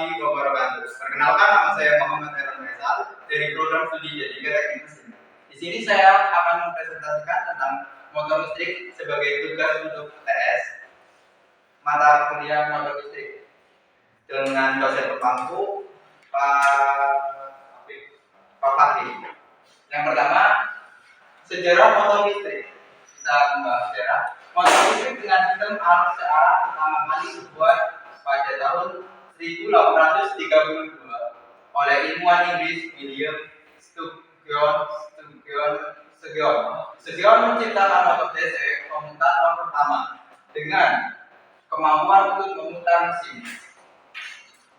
warahmatullahi wabarakatuh. Perkenalkan, nama saya Muhammad Heran Faisal dari program studi D3 Teknik Mesin. Di sini saya akan mempresentasikan tentang motor listrik sebagai tugas untuk TS mata kuliah motor listrik dengan dosen pemangku Pak Fakri. Yang pertama, sejarah motor listrik. Kita membahas sejarah motor listrik dengan sistem arus searah pertama kali dibuat pada tahun 1832 oleh ilmuwan Inggris William Sturgeon menciptakan motor DC komutator pertama dengan kemampuan untuk memutar mesin.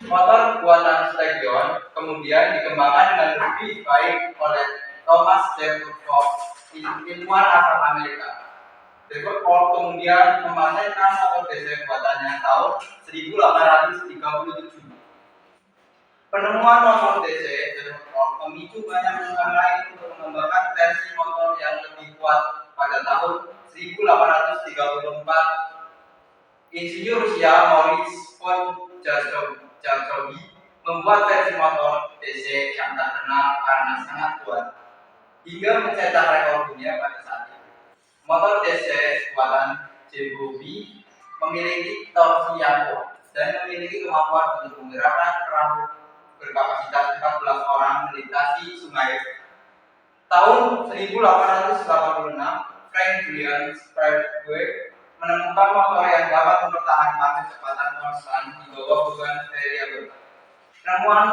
Motor buatan Sturgeon kemudian dikembangkan dengan lebih baik oleh Thomas Davenport, ilmuwan asal Amerika. Davenport kemudian mematenkan motor DC buatannya tahun 1837. Penemuan motor DC Davenport memicu banyak perusahaan lain untuk mengembangkan versi motor yang lebih kuat. Pada tahun 1834, insinyur Rusia Maurice von Jarchowy membuat versi motor DC yang terkenal karena sangat kuat, hingga mencetak rekor dunia pada saat itu. Motor DC buatan Jarchowy memiliki torsi yang kuat dan memiliki kemampuan untuk menggerakkan perahu berkapasitas 14 orang melintasi sungai. Tahun 1886, Frank Julian Sprague menemukan motor yang dapat mempertahankan kecepatan konstan di bawah beban variabel. Penemuan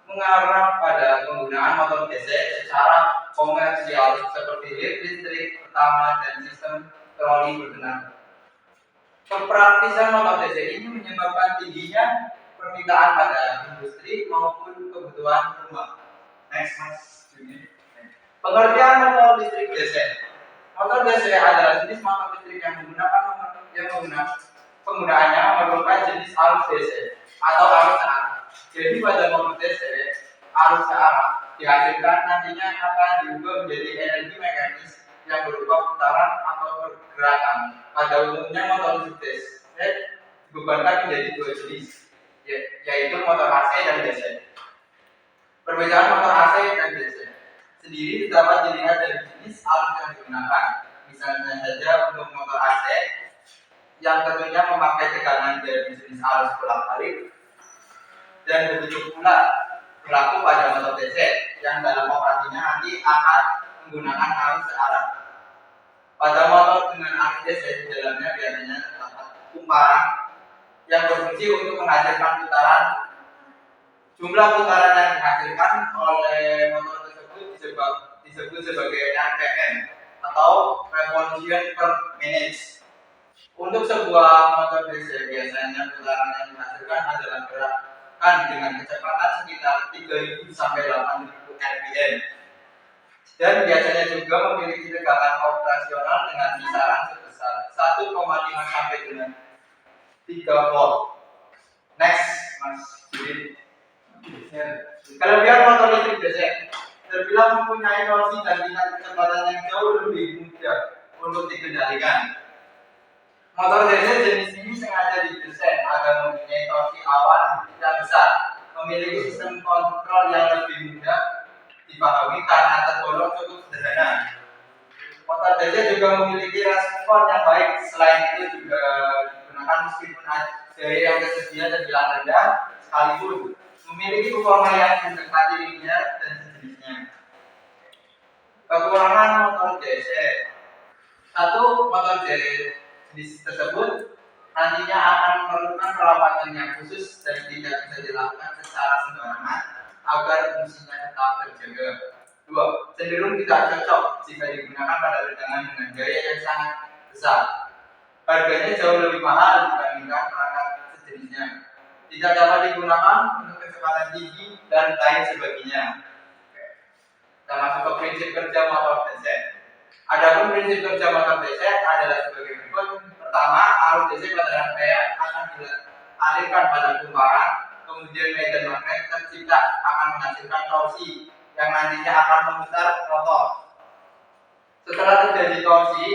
mengarah pada penggunaan motor DC secara komersial seperti lift listrik pertama dan sistem troli bertenaga. Kepraktisan motor DC ini menyebabkan tingginya permintaan pada industri maupun kebutuhan rumah. Next, Mas. Pengertian motor listrik DC. Motor DC adalah jenis motor listrik yang penggunaannya memerlukan jenis arus DC atau arus searah. Jadi pada motor DC, arus searah dihasilkan nantinya akan diubah menjadi energi mekanis yang berupa putaran atau pergerakan. Pada umumnya motor listrik DC dibebankan menjadi dua jenis, yaitu motor AC dan DC. Perbedaan motor AC dan DC sendiri dapat dilihat dari jenis arus yang digunakan. Misalnya saja untuk motor AC yang tentunya memakai tekanan dari jenis arus bolak-balik, dan begitu pula berlaku pada motor DC yang dalam operasinya nanti akan menggunakan arus searah. Pada motor dengan arus DC di dalamnya biasanya terdapat kumparan yang berfungsi untuk menghasilkan putaran. Jumlah putaran yang dihasilkan oleh motor tersebut disebut sebagai RPM atau revolution per minute. Untuk sebuah motor DC biasanya putaran yang dihasilkan adalah gerakan dengan kecepatan sekitar 3.000 sampai 8.000 rpm. Dan biasanya juga memiliki tegangan operasional dengan kisaran sebesar 1,5 sampai dengan 3 volt. Next, Mas Yudi. Kelebihan motor listrik DC terbilang mempunyai torsi dan tingkat kecepatan yang jauh lebih mudah untuk dikendalikan. Motor DC jenis ini sengaja didesain agar mempunyai torsi awal yang besar, memiliki sistem kontrol yang lebih mudah dipahami karena tergolong cukup sederhana. Motor DC juga memiliki respon yang baik. Selain itu juga digunakan meskipun daya yang tersedia terbilang rendah, sekalipun memiliki performa yang mendekati linear dan sejenisnya. Kekurangan motor DC. Satu, motor DC jenis tersebut nantinya akan memerlukan perawatan yang khusus dan tidak bisa dilakukan secara sembarangan agar fungsinya tetap terjaga. Dua, cenderung tidak cocok jika digunakan pada tegangan dengan gaya yang sangat besar. Harganya jauh lebih mahal dibandingkan perangkat sejenisnya. Tidak dapat digunakan untuk kecepatan tinggi dan lain sebagainya. Kita masuk ke prinsip kerja motor DC. Adapun prinsip kerja motor DC adalah sebagai berikut. Pertama, arus DC pada rangkaian akan dialirkan pada kumparan, kemudian medan magnet tercipta akan menghasilkan torsi yang nantinya akan memutar rotor. Setelah terjadi torsi,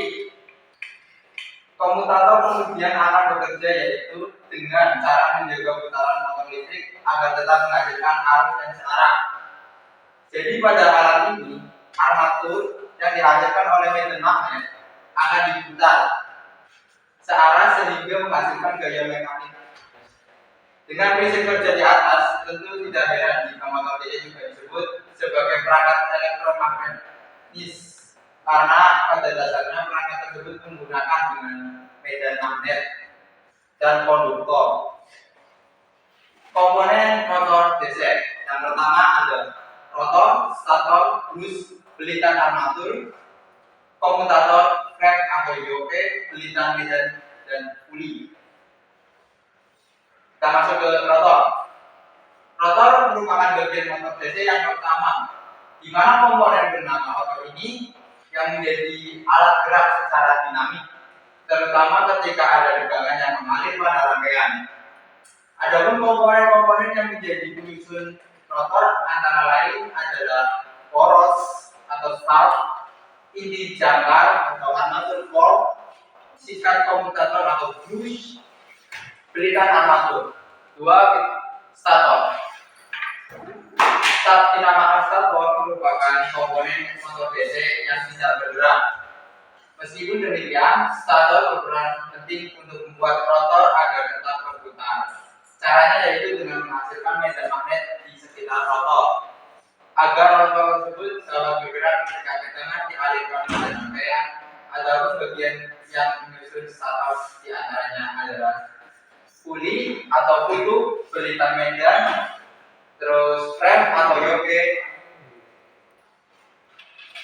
Komutator kemudian akan bekerja yaitu dengan cara menjaga putaran motor listrik agar tetap menghasilkan arus yang searah. Jadi pada alat ini, armatur yang dihasilkan oleh medan magnet akan diputar searah sehingga menghasilkan gaya mekanik. Dengan prinsip kerja di atas, tentu tidak heran jika motor DC juga disebut sebagai perangkat elektromagnetis karena pada dasarnya perangkat tersebut menggunakan dengan medan magnet dan konduktor. Komponen motor DC yang pertama ada rotor, stator, brus, belitan armatur, komutator, frame atau yoke, belitan medan, dan puli. Kita masuk ke rotor. Rotor merupakan bagian motor DC yang pertama, di mana komponen bernama rotor ini yang menjadi alat gerak secara dinamik, terutama ketika ada tegangan yang mengalir pada rangkaian. Adapun komponen-komponen yang menjadi penyusun rotor antara lain adalah poros atau stalk, inti jangkar atau armatur core, sikat komutator atau brush, belitan armatur. 2. Stator. Dinamakan stator merupakan komponen motor DC yang tidak bergerak. Meskipun demikian, stator berperan penting untuk membuat rotor agar tetap berputar. Caranya yaitu dengan menghasilkan medan magnet di sekitar rotor agar rotor tersebut dapat bergerak ketika tegangan dialihkan pada rangkaian. Adapun bagian yang menyusun stator diantaranya adalah puli atau kutu, belitan medan, terus frame atau yoke,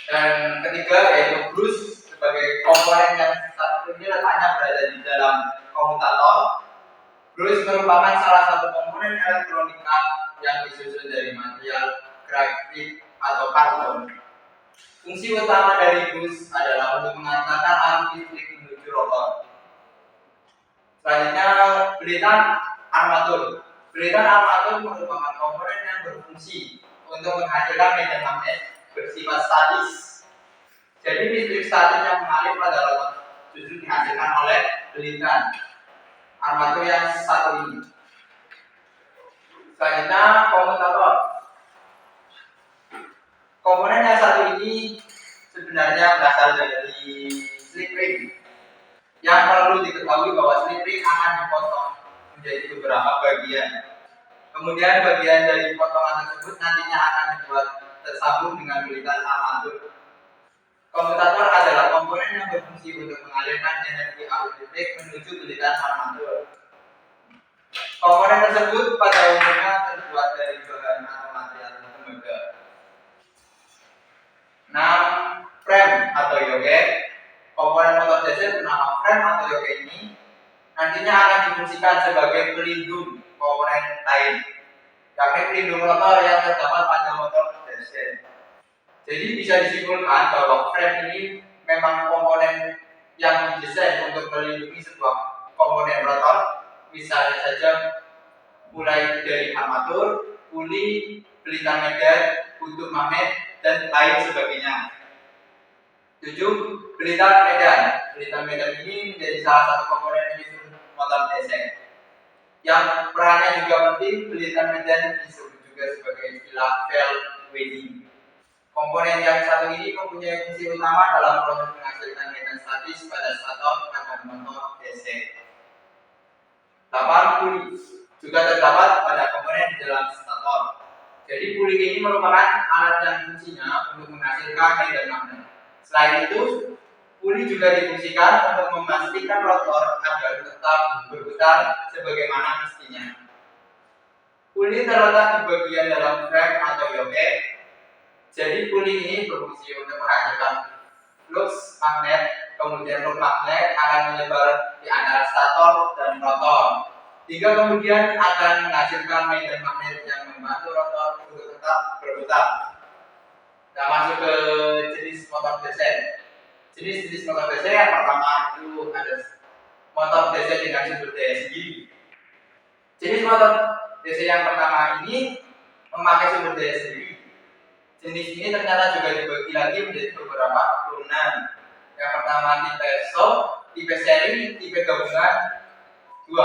dan ketiga yaitu brus sebagai komponen yang saat ini letaknya berada di dalam komutator. Brus merupakan salah satu komponen elektronika yang disusun dari material grafit atau karbon. Fungsi utama dari brus adalah untuk mengantarkan arus listrik menuju rotor. Selanjutnya, belitan armatur. Belitan armatur merupakan komponen yang berfungsi untuk menghasilkan medan magnet bersifat statis. Jadi listrik statis yang mengalir pada rotor justru dihasilkan oleh belitan armatur yang satu ini. Selanjutnya, komutator. Komponen yang satu ini sebenarnya berasal dari slip ring. Yang perlu diketahui bahwa slip ring akan dipotong menjadi beberapa bagian. Kemudian bagian dari potongan tersebut nantinya akan dibuat tersambung dengan belitan armatur. Komutator adalah komponen yang berfungsi untuk mengalirkan energi arus listrik menuju belitan armatur. Komponen tersebut pada umumnya terbuat dari bahan atau material tembaga. 6. Frame atau yoke. Komponen motor DC bernama frame atau yoke ini nantinya akan difungsikan sebagai pelindung komponen lain, yakni pelindung rotor yang terdapat pada motor DC. Jadi bisa disimpulkan bahwa frame ini memang komponen yang didesain untuk melindungi sebuah komponen rotor, misalnya saja mulai dari armatur, puli, belitan medan, kutu magnet, dan lain sebagainya. 7. Belitan medan. Belitan medan ini menjadi salah satu komponen penyusun motor DC. Yang perannya juga penting, belitan medan disebut juga sebagai istilah valve welding. Komponen yang satu ini mempunyai fungsi utama dalam proses menghasilkan medan statis pada stator pada motor DC. 8. Puli juga terdapat pada komponen di dalam stator. Jadi puli ini merupakan alat yang fungsinya untuk menghasilkan medan magnet. Selain itu, puli juga difungsikan untuk memastikan rotor agar tetap berputar sebagaimana mestinya. Puli terletak di bagian dalam frame atau yoke. Jadi puli ini berfungsi untuk menghasilkan flux magnet, kemudian flux magnet akan menyebar di antara stator dan rotor, hingga kemudian akan menghasilkan medan magnet yang membantu rotor untuk tetap berputar. Kita masuk ke jenis motor DC. Jenis-jenis motor DC yang pertama itu ada motor DC dengan sumber daya sendiri. Jenis motor DC yang pertama ini memakai sumber daya sendiri. Jenis ini ternyata juga dibagi lagi menjadi beberapa turunan. Yang pertama tipe shock, tipe seri, tipe gabungan. 2.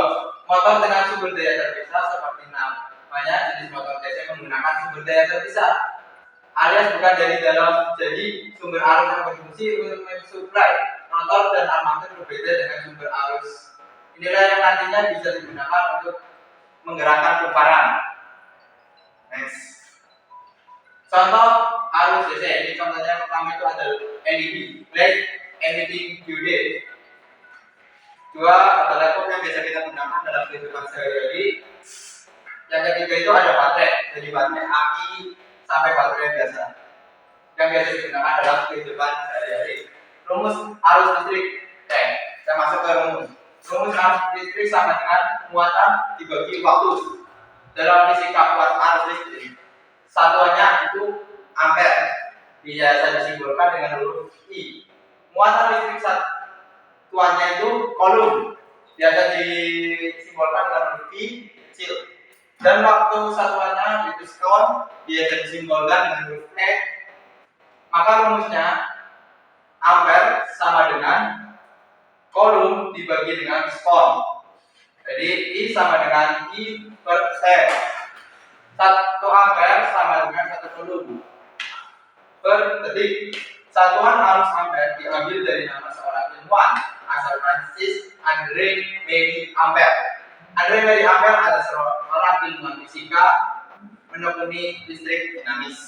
Motor dengan sumber daya terpisah seperti namanya jenis motor DC menggunakan sumber daya terpisah alias bukan dari dalam, jadi sumber arus yang berfungsi untuk mensuplai motor dan armatur berbeda dengan sumber arus. Inilah yang nantinya bisa digunakan untuk menggerakkan pumparan. Next. Contoh arus DC, ini contohnya yang pertama itu adalah LED, Light Emitting Diode. 2 adalah laptop yang biasa kita gunakan dalam kehidupan sehari-hari. Yang ketiga itu ada baterai, dari baterai aki sampai baterai biasa yang biasa digunakan dalam kehidupan sehari-hari. Rumus arus listrik, kita masuk ke rumus. Rumus arus listrik sama dengan muatan dibagi waktu. Dalam fisika kuat arus listrik, satuannya itu ampere, biasa disimbolkan dengan huruf I. Muatan listrik satuannya itu coulomb, biasa disimbolkan dengan huruf I kecil. Dan waktu satuannya itu sekon, biasa disimbolkan dengan huruf E. Maka rumusnya ampere sama dengan coulomb dibagi dengan sekon. Jadi I sama dengan I per E. 1 ampere sama dengan 1 coulomb per detik. Satuan arus ampere diambil dari nama seorang ilmuwan asal Prancis, André Marie Ampere. André Marie Ampere adalah seorang ilmuwan fisika menekuni listrik dinamis.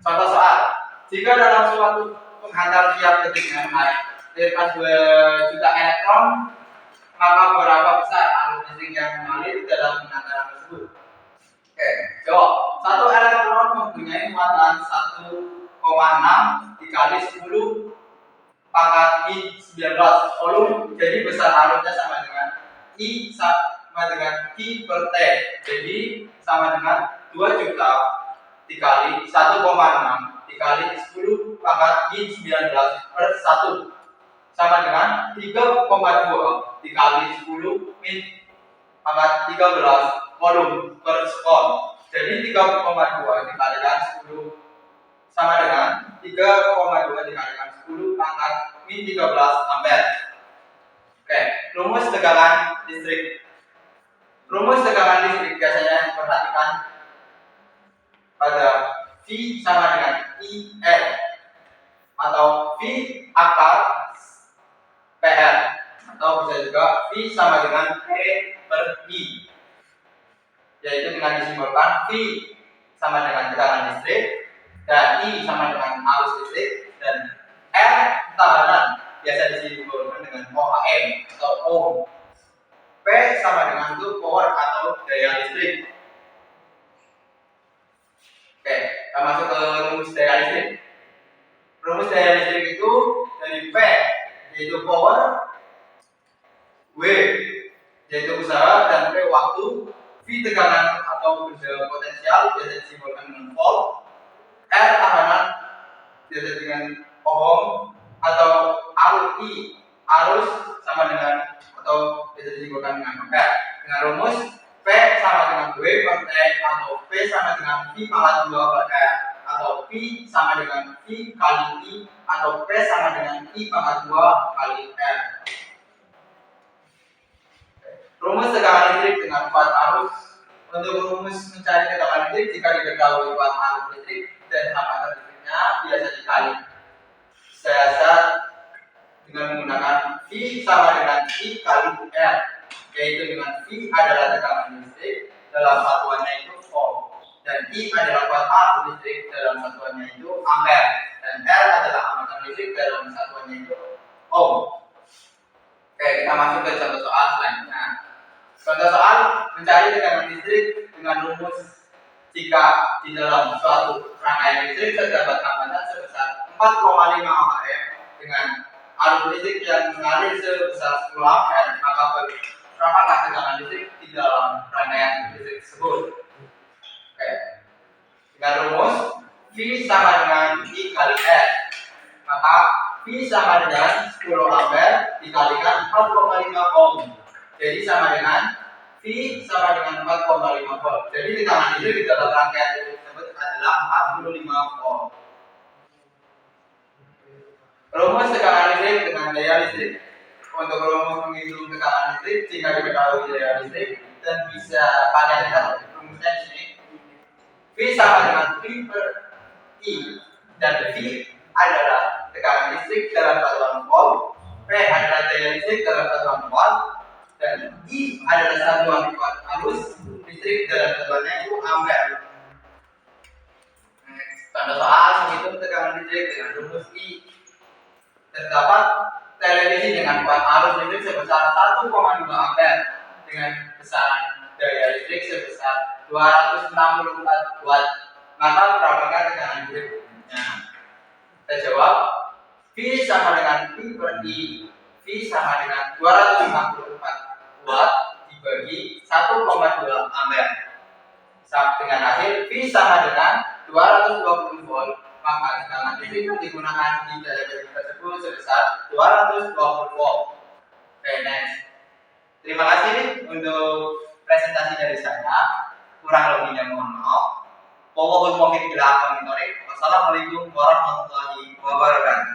Contoh soal, jika dalam suatu penghantar tiap detiknya melahirkan 2 juta elektron, maka berapa besar arus listrik yang mengalir dalam penghantaran tersebut? Oke, jawab. 1 elektron mempunyai muatan 1,6 dikali 10 pangkat I19 coulomb. Jadi besar arusnya sama dengan I sama dengan I per T. Jadi sama dengan 2 juta dikali 1,6 dikali 10 pangkat I19 per 1 sama dengan 3,2 dikali 10 min pangkat 13 coulomb per sekon. Jadi 3,2 dikalikan 10 sama dengan 3,2 dikalikan 10 pangkat min 13 ampere. Oke, rumus tegangan listrik. Rumus tegangan listrik biasanya diperhatikan pada V sama dengan IR atau V akar PR, atau bisa juga V sama dengan P per I, yaitu dengan disimbolkan V sama dengan tekanan listrik dan I sama dengan arus listrik, dan R tahanan biasa disimbolkan dengan OHM atau ohm. P sama dengan itu power atau daya listrik. Oke, kita masuk ke rumus daya listrik. Rumus daya listrik itu dari P yaitu power, W yaitu usaha, dan P waktu, V tegangan atau benda potensial biasa disimbolkan dengan volt, R tahanan biasa dengan ohm, atau arus sama dengan atau biasa disimbolkan dengan ampere. Dengan rumus P sama dengan W per T atau P sama dengan V pangkat 2 per R, atau P sama dengan V kali I, atau P sama dengan I pangkat 2 kali R. Rumus tegangan listrik dengan kuat arus. Untuk rumus mencari tegangan listrik, jika diketahui kuat arus listrik dan hambatan listriknya biasa dikali biasa dengan menggunakan V sama dengan I kali R, yaitu dengan V adalah tegangan listrik dalam satuannya itu volt, dan I adalah kuat arus listrik dalam satuannya itu ampere, dan R adalah hambatan listrik dalam satuannya itu ohm. Oke, kita masuk ke contoh soal selanjutnya. Contoh soal mencari tegangan listrik dengan rumus jika di dalam suatu rangkaian listrik terdapat hambatan sebesar 4,5 ohm dengan arus listrik yang mengalir sebesar 10 ampere, maka berapakah tegangan listrik di dalam rangkaian listrik tersebut? Oke. Dengan rumus V sama dengan I kali R, maka V sama dengan 10 ampere dikalikan 4,5 ohm. Jadi sama dengan V sama dengan 4,5 volt. Jadi tegangan listrik di dalam rangkaian listrik tersebut adalah 45 ohm. Rumus tegangan listrik dengan dengan daya listrik. Untuk rumus menghitung tekanan listrik, jika diketahui daya listrik dan bisa kalian lihat rumusnya di sini. V sama dengan V per I dan V adalah tekanan listrik dalam satuan volt, P adalah daya listrik dalam satuan watt, dan I adalah satuan watt arus listrik dalam satuannya itu ampere. Pada soal menghitung tekanan listrik dengan rumus I, terdapat televisi dengan kuat arus listrik sebesar 1,2 ampere dengan besaran daya listrik sebesar 264 watt. Maka berapakah tekanan listriknya? Kita jawab V sama dengan V per I. V sama dengan 254 watt dibagi 1,2 ampere. Dengan hasil V sama dengan 220 volt, maka tekanan listrik yang digunakan di televisi tersebut sebesar 220 volt. Oke, next. Terima kasih untuk presentasi dari saya. Kurang lebihnya mohon maaf. Wassalamualaikum warahmatullahi wabarakatuh.